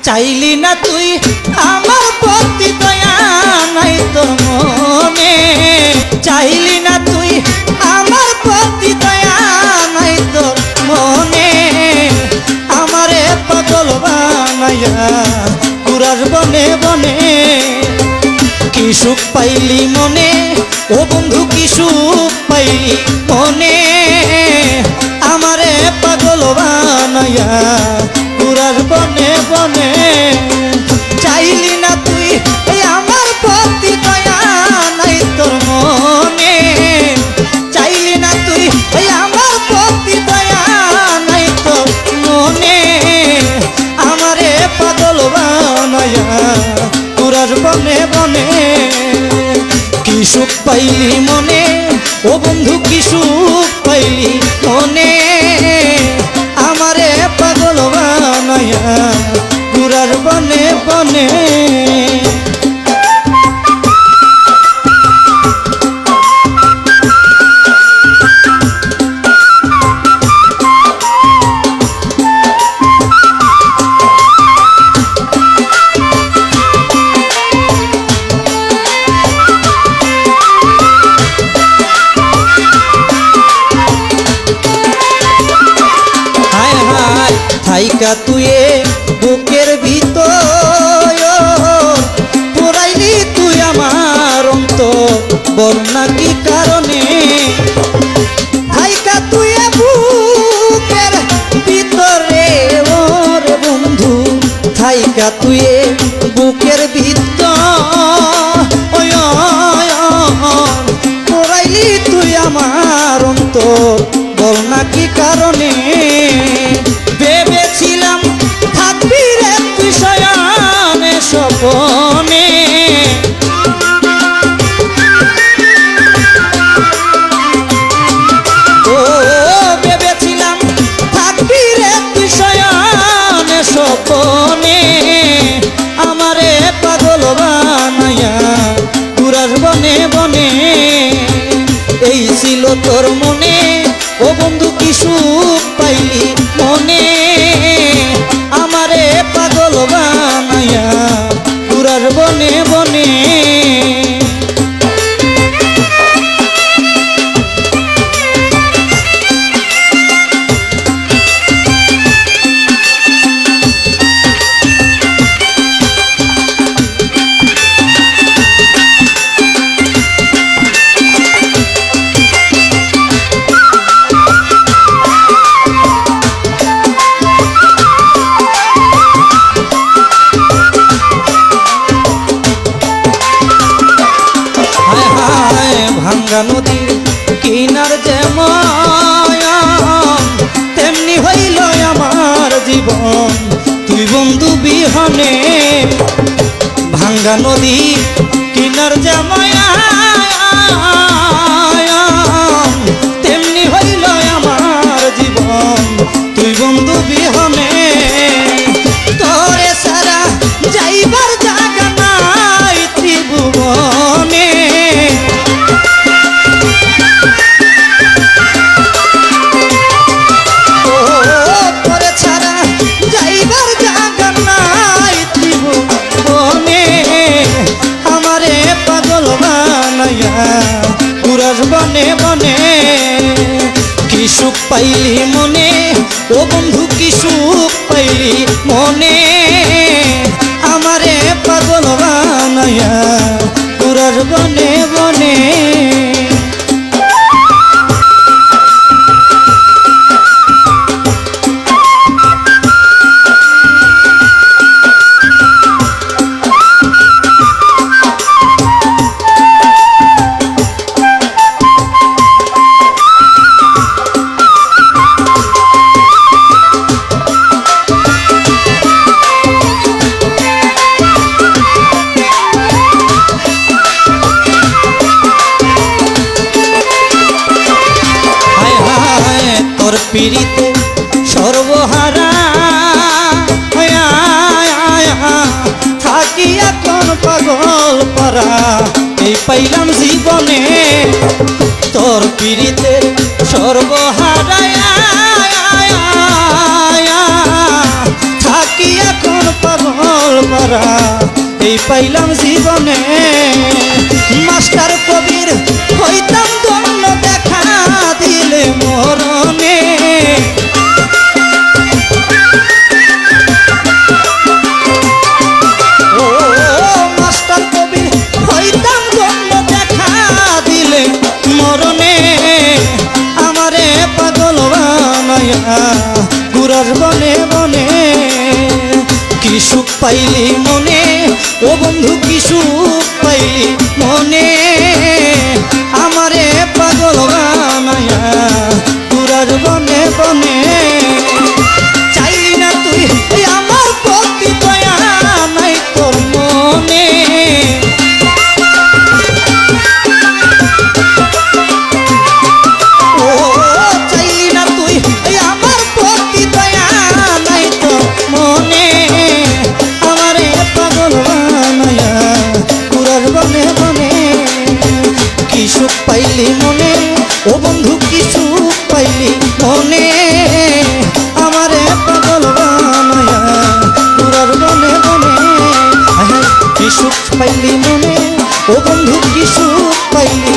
চাইলি না তুই আমার প্রতি দয়া নাই তোর মনে, চাইলি না তুই আমার প্রতি দয়া নাই তোর মনে, আমারে পাগল বানাইয়া ঘুরাস বনে বনে। কি সুখ পাইলি মনে ও বন্ধু, কি সুখ পাইলি মনে, আমারে পাগল বানাইয়া ঘুরাস বনে বনে। চাইলি না তুই আমার প্রতি দয়া নাই তোর মনে, চাইলি না তুই আমার প্রতি দয়া নাই তোর মনে, আমারে পাগল বানাইয়া ঘুরাস বনে বনে। কি সুখ পাইলি মনে ও বন্ধু, কি সুখ পাইলি মনে, আমারে পাগল বানাইয়া ঘুরাস বনে বনে। থাইকা তুই বুকের ভিতর পুরাইলি তুই আমার অন্তর, বল না কি কারণে। থাইকা তুই বুকের ভিতরে ওরে বন্ধু, থাইকা তুই বুকের ভিতর পুরাইলি তুই আমার অন্তর, বল না কি কারণে। ভেবেছিলাম থাকবি রে তুই শয়নে স্বপনে, ও ভেবেছিলাম থাকবি রে তুই শয়নে স্বপনে, আমারে পাগল বানাইয়া ঘুরাস বনে বনে। এই ছিল তোর মনে ও বন্ধু, কি সুখ পাইলি মনে, আমারে পাগল বানাইয়া ঘুরাস বনে বনে। ভাঙ্গা নদীর কিনার যেমন তেমনি হইল আমার জীবন তুই বন্ধু বিহনে। ভাঙ্গা নদীর কিনার যেমন তেমনি হইল আমার জীবন তুই বন্ধু বিহনে। তোরে সারা যাইবার জায়গা নাই ত্রিভুবনে, তোরে ছাড়া যাইবার জায়গা নাই ত্রিভুবনে, আমারে পাগল বানাইয়া ঘুরাস বনে বনে। কি সুখ পাইলি মনে ও বন্ধু, কি সুখ পাইলি মনে, আমারে পাগল বানাইয়া ঘুরাস বনে বনে। পারা এই পাইলাম জীবনে তোর পিড়িতে সর্বহারায়া থাকি এখন পাগল পারা এই পাইলাম জীবনে মাস্টার কবির হইতাম ধন্য দেখা দিলে মরণে ও মাস্টার কবির হইতাম ধন্য দেখা দিলে মরণে আমারে পাগল বানায়া ঘুরার বনে বনে কি সুখ পাইলি মনে ও বন্ধু কি সুখ পাইলি মনে আমারে পাগল বানায়া ঘুরার বনে বনে চাইলি না তুই আমার প্রতি দয়া নাই তোর মনে ও চাইলি না তুই আমার প্রতি দয়া নাই তোর মনে আমারে পাগল বানায়া ঘুরার বনে বনে কি সুখ পাইলি মনে ও বন্ধু কি সুখ পাইলি মনে আমারে পাগল বানায়া ঘুরার বনে বনে কি সুখ পাইলি মনে ও বন্ধু কি সুখ পাইলি